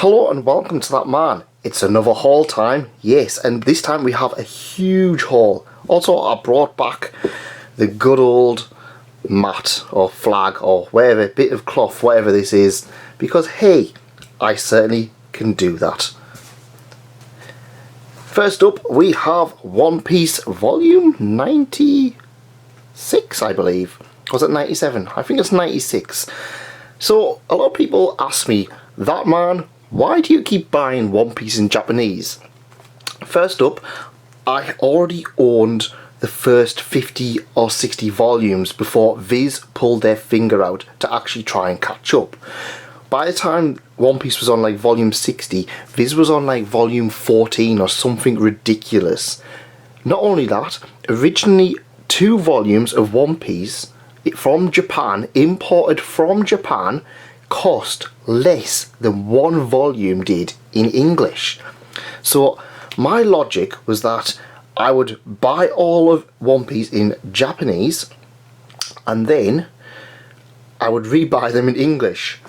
Hello and welcome to That Man. It's another haul time, yes, and this time we have a huge haul. Also, I brought back the good old mat or flag or whatever, bit of cloth, whatever this is, because hey, I certainly can do that. First up, we have One Piece Volume 96, I believe. Was it 97? I think it's 96. So, a lot of people ask me, That Man, why do you keep buying One Piece in Japanese? First up, I already owned the first 50 or 60 volumes before Viz pulled their finger out to actually try and catch up. By the time One Piece was on like volume 60, Viz was on like volume 14 or something ridiculous. Not only that, originally 2 volumes of One Piece from Japan, imported from Japan, cost less than 1 volume did in English. So my logic was that I would buy all of One Piece in Japanese and then I would rebuy them in English.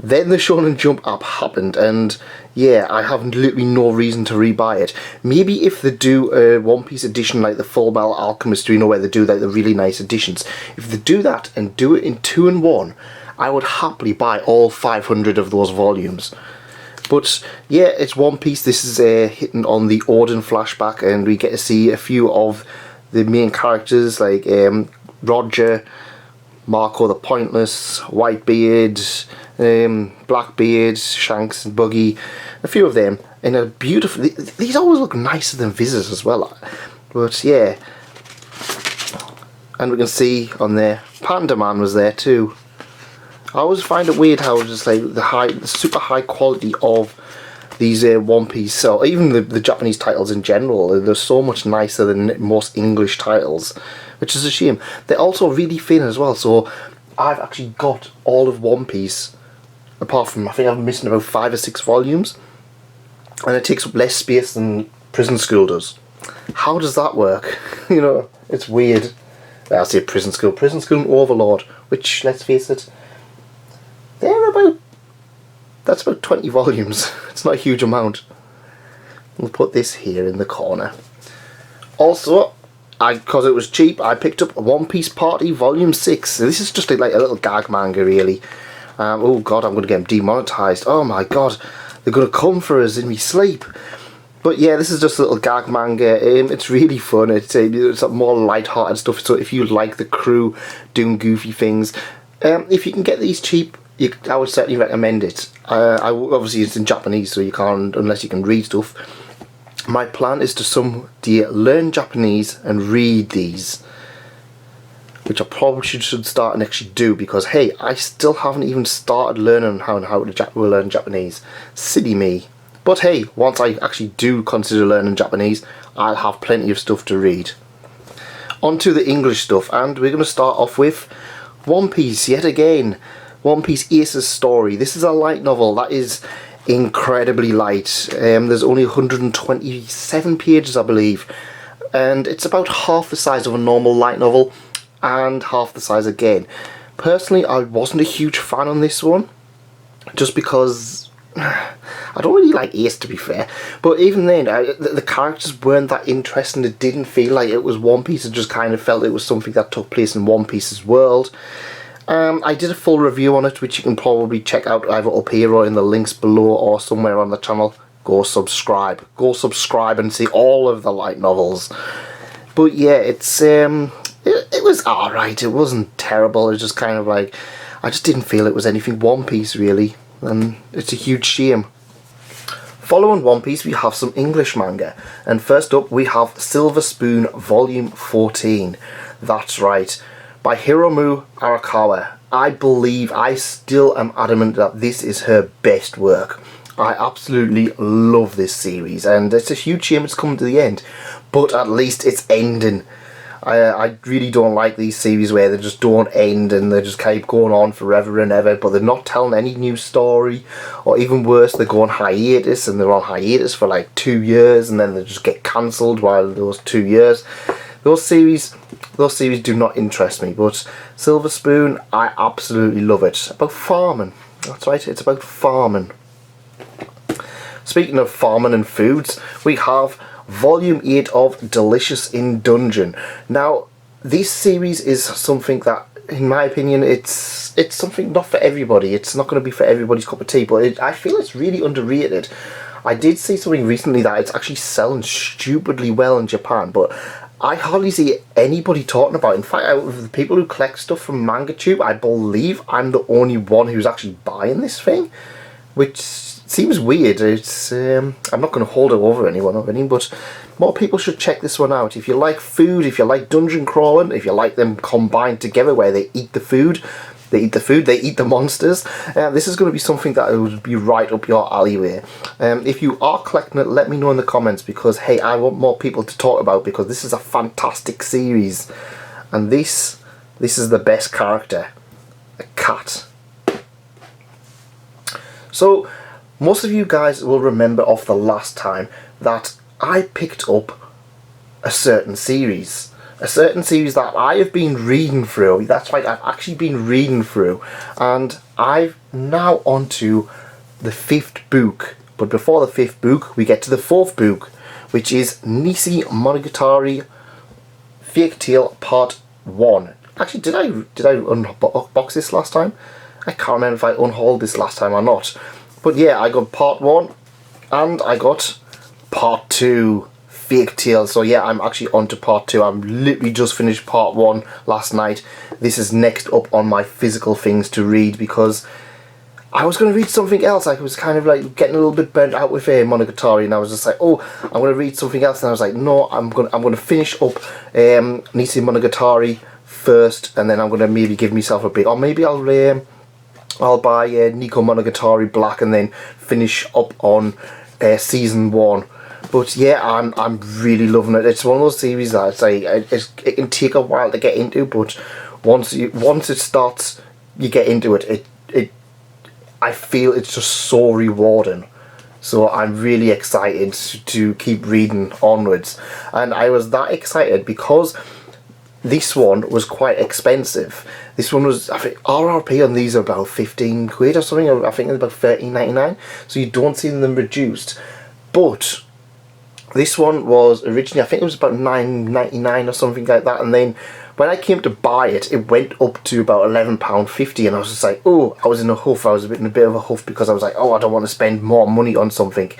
Then the Shonen Jump app happened and yeah, I have literally no reason to rebuy it. Maybe if they do a One Piece edition like the Full Metal Alchemist, you know, where they do like the really nice editions. If they do that and do it in 2-in-1, I would happily buy all 500 of those volumes. But yeah, it's One Piece. This is hitting on the Odin flashback and we get to see a few of the main characters like Roger, Marco the Pointless, Whitebeard, Blackbeard, Shanks and Buggy, a few of them in a beautiful... These always look nicer than Viz's as well. But yeah. And we can see on there, Panda Man was there too. I always find it weird how just like the super high quality of these One Piece, so even the Japanese titles in general, they're so much nicer than most English titles, which is a shame. They're also really thin as well, so I've actually got all of One Piece, apart from I think I'm missing about 5 or 6 volumes, and it takes up less space than Prison School does. How does that work? You know, it's weird. I say Prison School and Overlord, which, let's face it, that's about 20 volumes. It's not a huge amount. We'll put this here in the corner. Also, because it was cheap, I picked up One Piece Party Volume 6. So this is just like a little gag manga, really. Oh god, I'm going to get them demonetized. Oh my god, they're going to come for us in my sleep. But yeah, this is just a little gag manga. It's really fun. It's more light-hearted stuff. So if you like the crew doing goofy things, if you can get these cheap, I would certainly recommend it. Obviously it's in Japanese, so you can't, unless you can read stuff. My plan is to someday learn Japanese and read these, which I probably should start and actually do, because hey, I still haven't even started learning how to learn Japanese. Silly me. But hey, once I actually do consider learning Japanese, I'll have plenty of stuff to read. On to the English stuff, and we're going to start off with One Piece yet again. One Piece Ace's Story. This is a light novel that is incredibly light. There's only 127 pages, I believe, and it's about half the size of a normal light novel and half the size again. Personally, I wasn't a huge fan on this one, just because I don't really like Ace, to be fair. But even then, the characters weren't that interesting. It didn't feel like it was One Piece. It just kind of felt it was something that took place in One Piece's world. I did a full review on it, which you can probably check out either up here or in the links below or somewhere on the channel. Go subscribe and see all of the light novels. But yeah, it was alright. It wasn't terrible. It was just kind of like, I just didn't feel it was anything One Piece really, and it's a huge shame. Following One Piece, we have some English manga, and first up we have Silver Spoon Volume 14. That's right, by Hiromu Arakawa. I still am adamant that this is her best work. I absolutely love this series, and it's a huge shame it's come to the end, but at least it's ending. I really don't like these series where they just don't end and they just keep going on forever and ever, but they're not telling any new story, or even worse, they go on hiatus and they're on hiatus for like 2 years and then they just get cancelled while those 2 years. Those series do not interest me, but Silver Spoon, I absolutely love it. It's about farming. That's right, it's about farming. speaking of farming and foods, we have Volume 8 of Delicious in Dungeon. Now, this series is something that, in my opinion, it's something not for everybody. It's not going to be for everybody's cup of tea, but I feel it's really underrated. I did see something recently that it's actually selling stupidly well in Japan, but I hardly see anybody talking about it. In fact, out of the people who collect stuff from MangaTube, I believe I'm the only one who's actually buying this thing, which seems weird. It's I'm not going to hold it over anyone or anything, but more people should check this one out. If you like food, if you like dungeon crawling, if you like them combined together where they eat the food, they eat the monsters, this is going to be something that would be right up your alleyway. If you are collecting it, let me know in the comments, because hey, I want more people to talk about, because this is a fantastic series, and this is the best character, a cat. So most of you guys will remember off the last time that I picked up a certain series that I have been reading through. That's right, I've actually been reading through, and I've now onto the 5th book. But before the 5th book, we get to the 4th book, which is Nisei Monogatari Fairy Tail Part 1. Actually, did I unbox this last time? I can't remember if I unhauled this last time or not. But yeah, I got Part 1 and I got Part 2. Fairy Tail. So yeah, I'm actually on to Part 2. I'm literally just finished Part 1 last night. This is next up on my physical things to read, because I was going to read something else. I was kind of like getting a little bit burnt out with Monogatari, and I was just like, oh, I'm going to read something else, and I was like, no, I'm going to finish up Nisei Monogatari first, and then I'm going to maybe give myself a break, or maybe I'll buy Nico Monogatari Black and then finish up on season 1. But yeah, I'm really loving it. It's one of those series that it's like it can take a while to get into, but once it starts, you get into it. I feel it's just so rewarding. So I'm really excited to keep reading onwards, and I was that excited because this one was quite expensive. This one was, I think, RRP on these are about 15 quid or something. I think it's about 13.99. So you don't see them reduced, but this one was originally, I think it was about £9.99 or something like that, and then when I came to buy it, it went up to about £11.50, and I was just like, oh, I was in a huff. I was in a bit of a huff, because I was like, oh, I don't want to spend more money on something.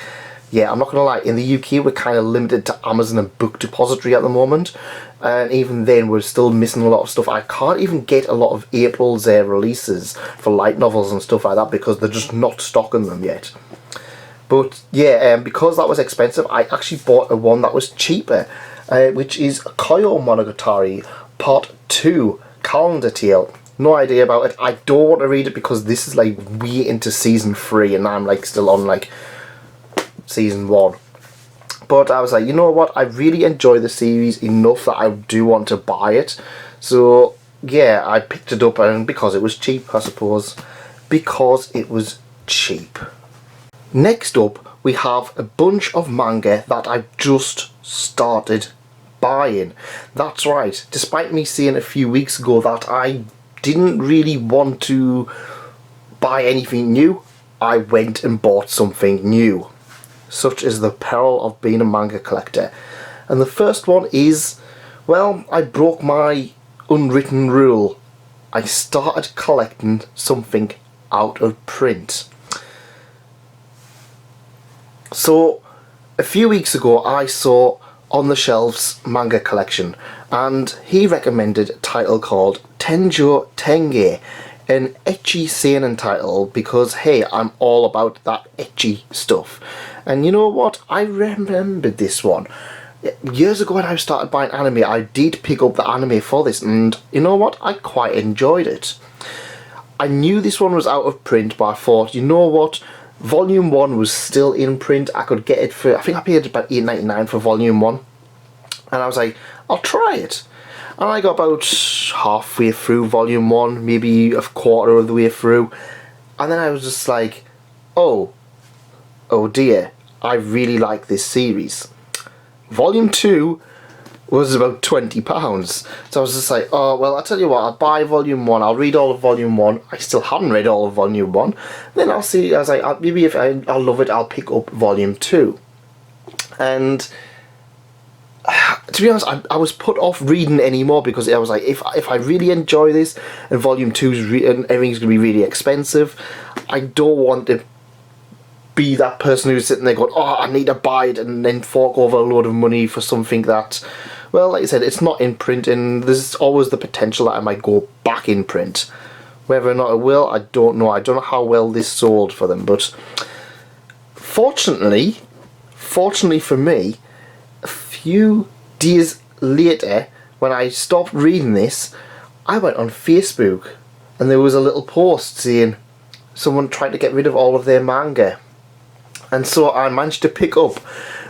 Yeah, I'm not going to lie, in the UK we're kind of limited to Amazon and Book Depository at the moment, and even then we're still missing a lot of stuff. I can't even get a lot of April's releases for light novels and stuff like that, because they're just not stocking them yet. But yeah, because that was expensive, I actually bought a one that was cheaper, which is Koyo Monogatari Part 2 Calendar Tale. No idea about it. I don't want to read it because this is like way into season 3 and I'm like still on like season 1. But I was like, you know what, I really enjoy the series enough that I do want to buy it. So yeah, I picked it up, and because it was cheap, I suppose. Because it was cheap. Next up, we have a bunch of manga that I've just started buying. That's right, despite me saying a few weeks ago that I didn't really want to buy anything new, I went and bought something new. Such is the peril of being a manga collector. And the first one is, well, I broke my unwritten rule. I started collecting something out of print. So, a few weeks ago I saw On the Shelf's manga collection, and he recommended a title called Tenjo Tenge, an ecchi seinen title, because hey, I'm all about that ecchi stuff. And you know what, I remembered this one. Years ago when I started buying anime, I did pick up the anime for this, and you know what, I quite enjoyed it. I knew this one was out of print, but I thought, you know what, Volume 1 was still in print. I could get it for, I think I paid about £8.99 for Volume 1. And I was like, I'll try it. And I got about halfway through Volume 1, maybe a quarter of the way through. And then I was just like, oh dear, I really like this series. Volume 2 was about £20. So I was just like, oh, well, I'll tell you what, I'll buy volume 1, I'll read all of volume 1. I still haven't read all of volume 1. Then I'll see, I was like, maybe if I love it, I'll pick up volume 2. And to be honest, I was put off reading anymore because I was like, if I really enjoy this and volume 2's and everything's going to be really expensive, I don't want to be that person who's sitting there going, oh, I need to buy it, and then fork over a load of money for something that, well, like I said, it's not in print, and there's always the potential that I might go back in print. Whether or not it will, I don't know. I don't know how well this sold for them, but fortunately for me, a few days later, when I stopped reading this, I went on Facebook, and there was a little post saying someone tried to get rid of all of their manga. And so I managed to pick up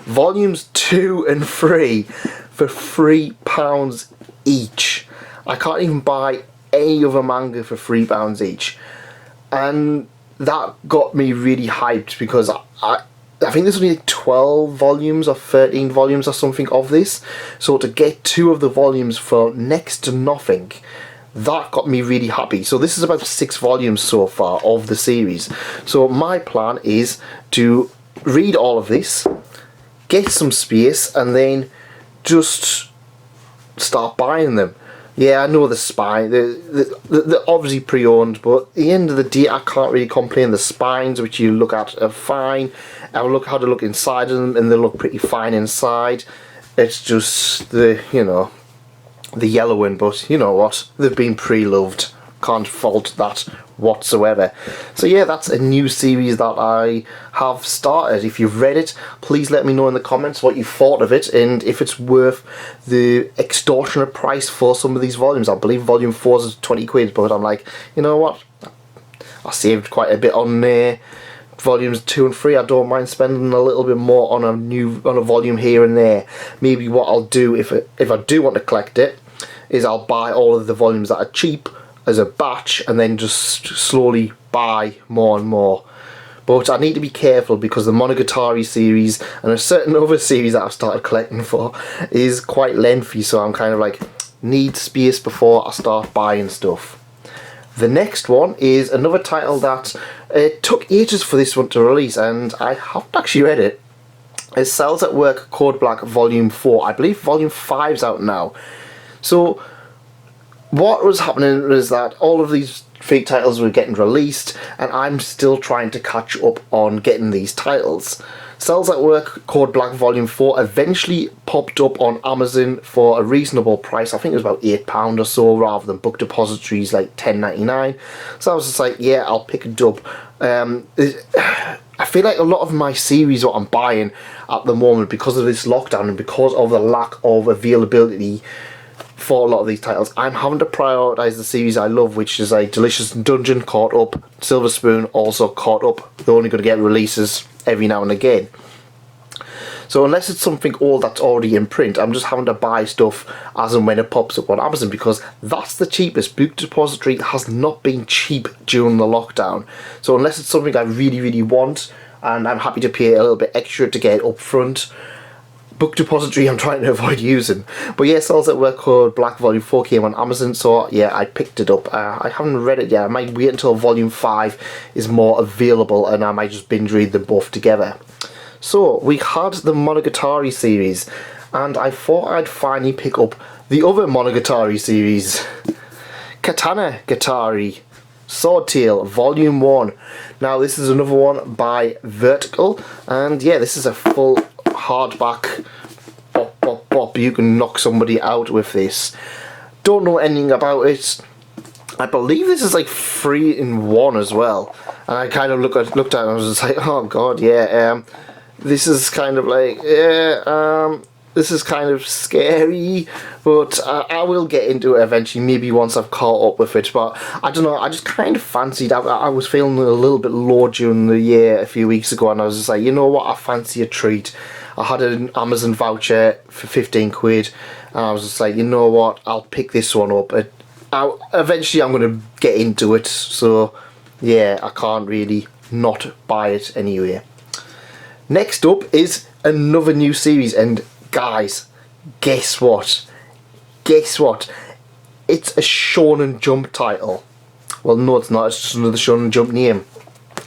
volumes 2 and 3 for £3 each. I can't even buy any other manga for £3 each. And that got me really hyped because I think there's only like 12 volumes or 13 volumes or something of this. So to get 2 of the volumes for next to nothing, that got me really happy. So this is about 6 volumes so far of the series. So my plan is to read all of this, get some space, and then just start buying them. Yeah, I know the spine, they're obviously pre-owned, but at the end of the day, I can't really complain. The spines, which you look at, are fine. I'll look how to look inside of them, and they look pretty fine inside. It's just the, you know, the yellowing, but you know what, they've been pre-loved. Can't fault that whatsoever. So yeah, that's a new series that I have started. If you've read it, please let me know in the comments what you thought of it and if it's worth the extortionate price for some of these volumes. I believe volume 4 is 20 quid, but I'm like, you know what, I saved quite a bit on volumes 2 and 3. I don't mind spending a little bit more on a volume here and there. Maybe what I'll do if I do want to collect it is I'll buy all of the volumes that are cheap as a batch and then just slowly buy more and more. But I need to be careful because the Monogatari series and a certain other series that I've started collecting for is quite lengthy, so I'm kind of like, need space before I start buying stuff. The next one is another title that it took ages for this one to release, and I haven't actually read it. It's Cells at Work Code Black Volume 4. I believe Volume 5's out now. So what was happening was that all of these fake titles were getting released, and I'm still trying to catch up on getting these titles. Cells at Work Code Black Volume 4 eventually popped up on Amazon for a reasonable price. I think it was about £8 or so, rather than Book Depositories like $10.99. So I was just like, yeah, I'll pick it up. I feel like a lot of my series, what I'm buying at the moment, because of this lockdown and because of the lack of availability for a lot of these titles, I'm having to prioritise the series I love, which is like Delicious Dungeon caught up, Silver Spoon also caught up. They're only going to get releases every now and again. So unless it's something old that's already in print, I'm just having to buy stuff as and when it pops up on Amazon, because that's the cheapest. Book Depository has not been cheap during the lockdown. So unless it's something I really, really want, and I'm happy to pay a little bit extra to get it up front, Book Depository I'm trying to avoid using. But yeah, Cells at Work Code Black Volume 4 came on Amazon, so yeah, I picked it up. I haven't read it yet. I might wait until Volume 5 is more available, and I might just binge read them both together. So we had the Monogatari series, and I thought I'd finally pick up the other Monogatari series, Katana Gatari Sword Tale Volume 1. Now this is another one by Vertical, and yeah, this is a full hardback bop bop bop. You can knock somebody out with this. Don't know anything about it. I believe this is like 3-in-1 as well, and I kind of looked at it and I was just like, oh god, yeah, this is kind of like, this is kind of scary, but I will get into it eventually, maybe once I've caught up with it. But I don't know, I just kind of fancied, I was feeling a little bit low during the year a few weeks ago, and I was just like, you know what, I fancy a treat. I had an Amazon voucher for 15 quid, and I was just like, you know what, I'll pick this one up. Eventually I'm going to get into it, so yeah, I can't really not buy it anyway. Next up is another new series, and guys, guess what? Guess what? It's a Shonen Jump title. Well, no, it's not. It's just another Shonen Jump name.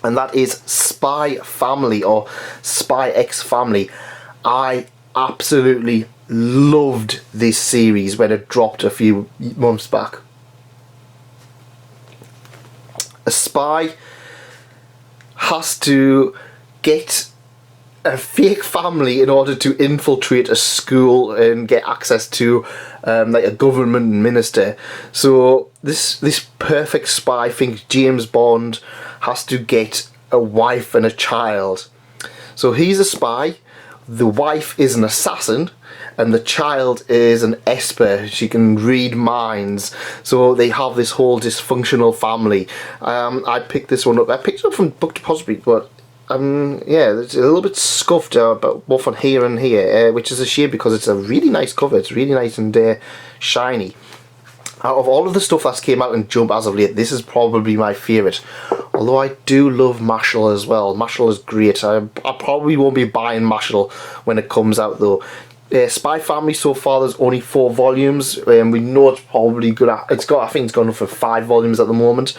And that is Spy Family, or Spy X Family. I absolutely loved this series when it dropped a few months back. A spy has to get a fake family in order to infiltrate a school and get access to like a government minister. So this perfect spy, think James Bond, has to get a wife and a child. So he's a spy, the wife is an assassin, and the child is an esper. She can read minds. So they have this whole dysfunctional family. I picked this one up. I picked it up from Book Depository, but yeah, it's a little bit scuffed but both on here and here, which is a shame because it's a really nice cover. It's really nice and shiny. Out of all of the stuff that's came out in Jump as of late, this is probably my favourite. Although I do love Mashal as well. Mashal is great. I probably won't be buying Mashal when it comes out though. Spy Family so far, there's only 4 volumes. We know it's probably good. I think it's gone up for 5 volumes at the moment.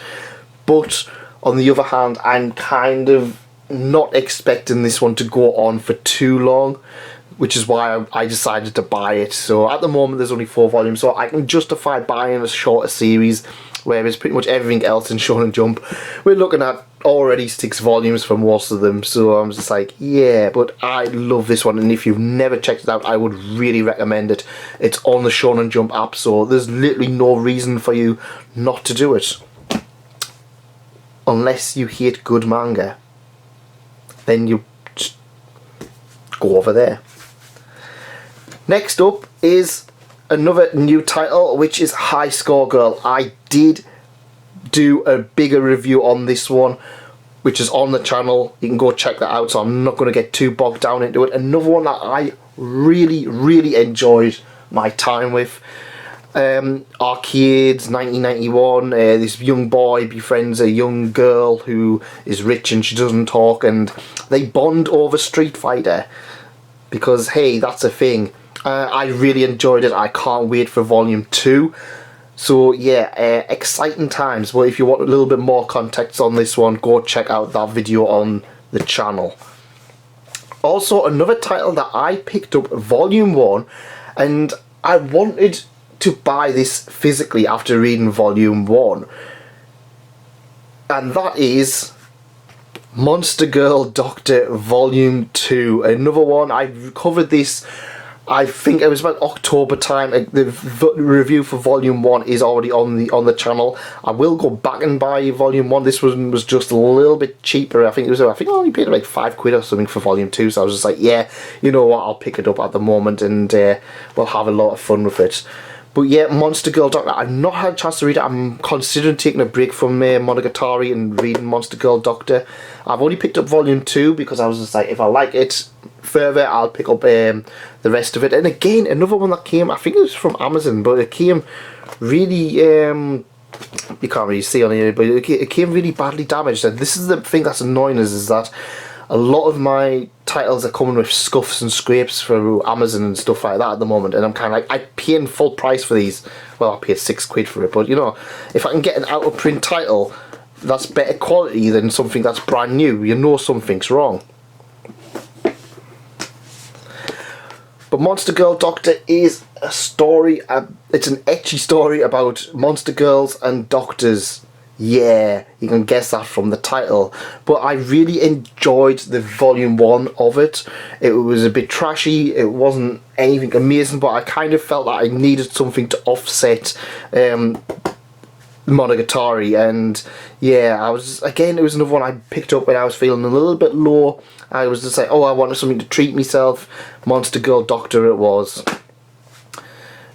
But on the other hand, I'm kind of not expecting this one to go on for too long, which is why I decided to buy it. So at the moment there's only 4 volumes, so I can justify buying a shorter series, whereas pretty much everything else in Shonen Jump we're looking at already 6 volumes for most of them. So I'm just like, yeah, but I love this one, and if you've never checked it out, I would really recommend it. It's on the Shonen Jump app, so there's literally no reason for you not to do it, unless you hate good manga. Then you just go over there. Next up is another new title, which is High Score Girl. I did do a bigger review on this one, which is on the channel. You can go check that out, so I'm not going to get too bogged down into it. Another one that I really enjoyed my time with. Arcades, 1991, this young boy befriends a young girl who is rich and she doesn't talk, and they bond over Street Fighter because hey, that's a thing. I really enjoyed it. I can't wait for volume 2. So yeah, exciting times. But if you want a little bit more context on this one, go check out that video on the channel. Also, another title that I picked up, volume 1, and I wanted to buy this physically after reading volume 1, and that is Monster Girl Doctor volume 2. Another one. I covered this, I think it was about October time. The review for volume 1 is already on the channel. I will go back and buy volume 1. This one was just a little bit cheaper. I think I only paid like £5 or something for volume 2. So I was just like, yeah, you know what, I'll pick it up at the moment, and we'll have a lot of fun with it. But yeah, Monster Girl Doctor, I've not had a chance to read it. I'm considering taking a break from Monogatari and reading Monster Girl Doctor. I've only picked up volume 2 because I was just like, if I like it further, I'll pick up the rest of it. And again, another one that came, I think it was from Amazon, but it came really, you can't really see on here, but it came really badly damaged. And this is the thing that's annoying is that a lot of my titles are coming with scuffs and scrapes for Amazon and stuff like that at the moment, and I'm kind of like, I'm paying full price for these. Well, I paid £6 for it, but you know, if I can get an out of print title that's better quality than something that's brand new, you know something's wrong. But Monster Girl Doctor is a story, it's an ecchi story about monster girls and doctors. Yeah, you can guess that from the title. But I really enjoyed the volume 1 of it. It was a bit trashy, it wasn't anything amazing, but I kind of felt that I needed something to offset Monogatari. And yeah, it was another one I picked up when I was feeling a little bit low. I was just like, oh, I wanted something to treat myself. Monster Girl Doctor it was.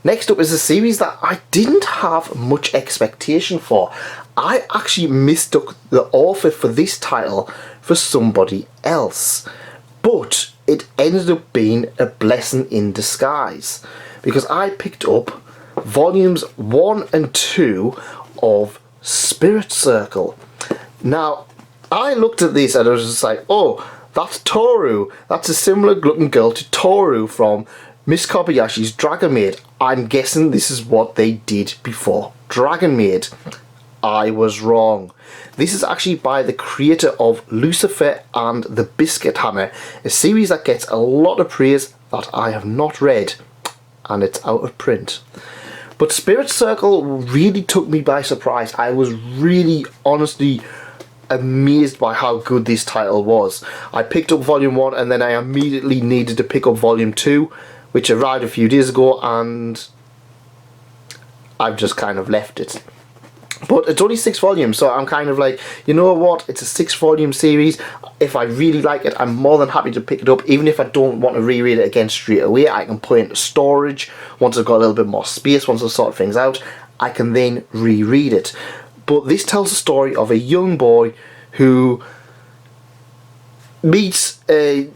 Next up is a series that I didn't have much expectation for. I actually mistook the author for this title for somebody else, but it ended up being a blessing in disguise, because I picked up volumes 1 and 2 of Spirit Circle. Now, I looked at this and I was just like, oh, that's Toru. That's a similar looking girl to Toru from Miss Kobayashi's Dragon Maid. I'm guessing this is what they did before Dragon Maid. I was wrong. This is actually by the creator of Lucifer and the Biscuit Hammer, a series that gets a lot of praise that I have not read, and it's out of print. But Spirit Circle really took me by surprise. I was really, honestly amazed by how good this title was. I picked up Volume 1 and then I immediately needed to pick up Volume 2, which arrived a few days ago, and I've just kind of left it. But it's only 6 volumes, so I'm kind of like, you know what, it's a 6-volume series. If I really like it, I'm more than happy to pick it up. Even if I don't want to reread it again straight away, I can put it into storage. Once I've got a little bit more space, once I've sorted things out, I can then reread it. But this tells the story of a young boy who meets a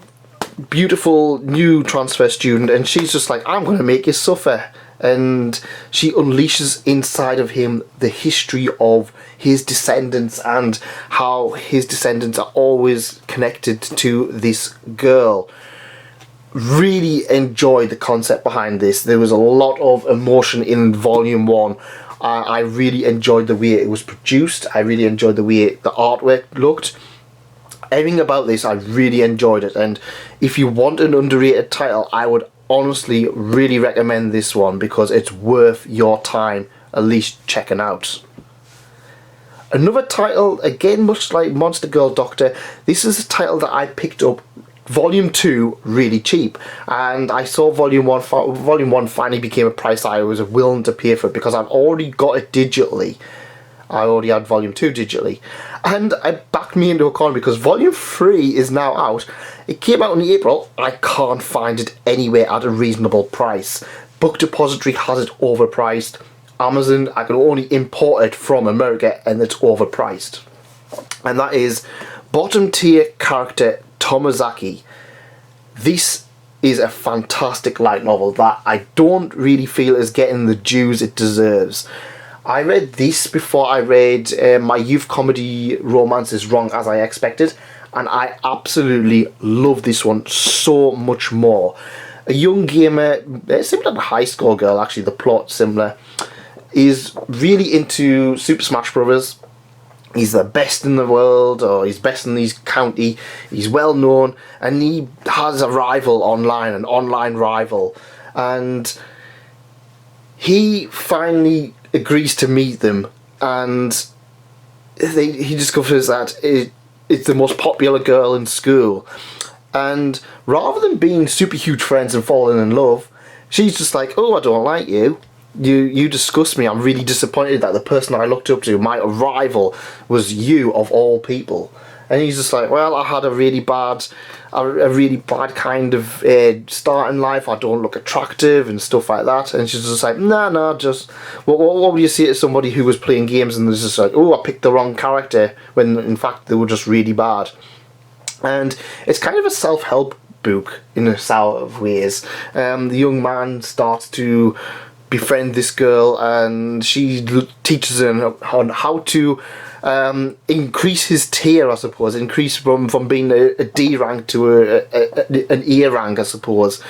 beautiful new transfer student, and she's just like, I'm going to make you suffer. And she unleashes inside of him the history of his descendants and how his descendants are always connected to this girl. Really enjoyed the concept behind this. There was a lot of emotion in Volume 1. I really enjoyed the way it was produced. I really enjoyed the way the artwork looked. Everything about this, I really enjoyed it. And if you want an underrated title, I would honestly really recommend this one, because it's worth your time at least checking out. Another title, again much like Monster Girl Doctor, this is a title that I picked up Volume 2 really cheap, and I saw Volume 1 finally became a price I was willing to pay for it, because I've already got it digitally. I already had Volume 2 digitally, and it backed me into a corner because Volume 3 is now out. It came out in April. I can't find it anywhere at a reasonable price. Book Depository has it overpriced. Amazon, I can only import it from America, and it's overpriced. And that is bottom tier character Tomozaki. This is a fantastic light novel that I don't really feel is getting the dues it deserves. I read this before I read my youth comedy romance Is Wrong As I Expected, and I absolutely love this one so much more. A young gamer, similar to a high school girl actually, the plot similar, is really into Super Smash Bros. He's the best in the world, or he's best in his county, he's well known, and he has a rival online, an online rival, and he finally agrees to meet them, and he discovers that it's the most popular girl in school, and rather than being super huge friends and falling in love, she's just like, oh, I don't like you. You disgust me. I'm really disappointed that the person I looked up to, my rival, was you of all people. And he's just like, well, I had a really bad kind of start in life. I don't look attractive and stuff like that. And she's just like, nah, just what would you say to somebody who was playing games and was just like, oh, I picked the wrong character, when in fact they were just really bad. And it's kind of a self-help book in a sort of ways. The young man starts to befriend this girl, and she teaches him on how to increase his tier, I suppose, increase from being a D rank to an E rank, I suppose.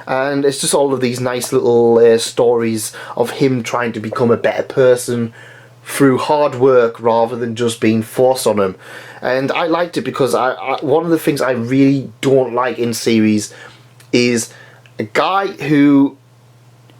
And it's just all of these nice little stories of him trying to become a better person through hard work rather than just being forced on him. And I liked it because one of the things I really don't like in series is a guy who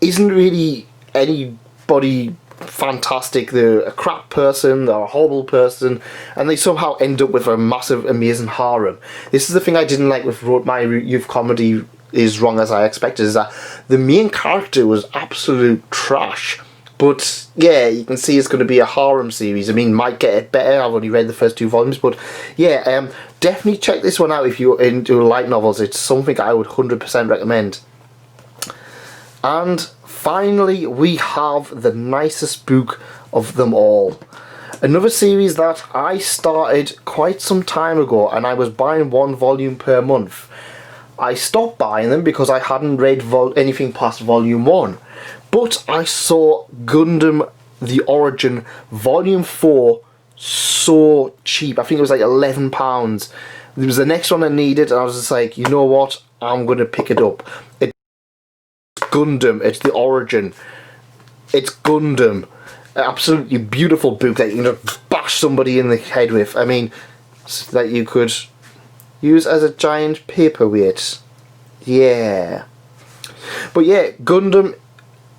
isn't really anybody fantastic. They're a crap person, they're a horrible person, and they somehow end up with a massive, amazing harem. This is the thing I didn't like with my youth comedy Is Wrong As I Expected, is that the main character was absolute trash. But yeah, you can see it's going to be a harem series. I mean, might get it better. I've only read the first 2 volumes, but yeah, definitely check this one out if you're into light novels. It's something I would 100% recommend. And finally, we have the nicest book of them all. Another series that I started quite some time ago, and I was buying 1 volume per month. I stopped buying them because I hadn't read anything past volume 1. But I saw Gundam the Origin volume 4 so cheap. I think it was like £11. It was the next one I needed, and I was just like, you know what, I'm going to pick it up. Gundam, it's the Origin. It's Gundam. An absolutely beautiful book that you can just bash somebody in the head with. I mean, that you could use as a giant paperweight. Yeah. But yeah, Gundam,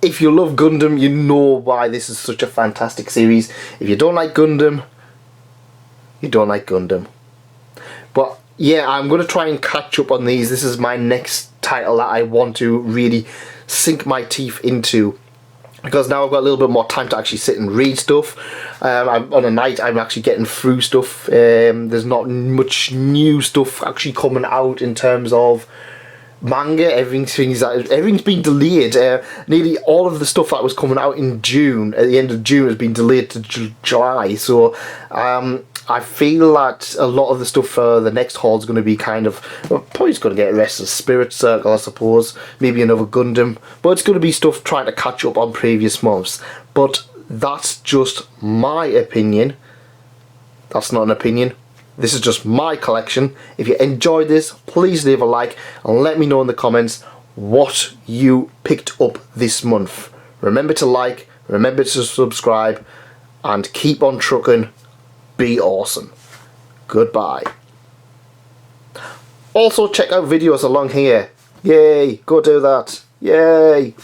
if you love Gundam, you know why this is such a fantastic series. If you don't like Gundam, you don't like Gundam. But yeah, I'm going to try and catch up on these. This is my next title that I want to really sink my teeth into, because now I've got a little bit more time to actually sit and read stuff. On a night I'm actually getting through stuff. There's not much new stuff actually coming out in terms of manga. Everything's been delayed. Nearly all of the stuff that was coming out in June, at the end of June, has been delayed to July. So I feel that a lot of the stuff for the next haul is going to be kind of, well, probably just going to get Restless Spirit Circle, I suppose, maybe another Gundam, but it's going to be stuff trying to catch up on previous months. But that's just my opinion. That's not an opinion. This is just my collection. If you enjoyed this, please leave a like and let me know in the comments what you picked up this month. Remember to like, remember to subscribe, and keep on trucking. Be awesome. Goodbye. Also check out videos along here. Yay, go do that. Yay.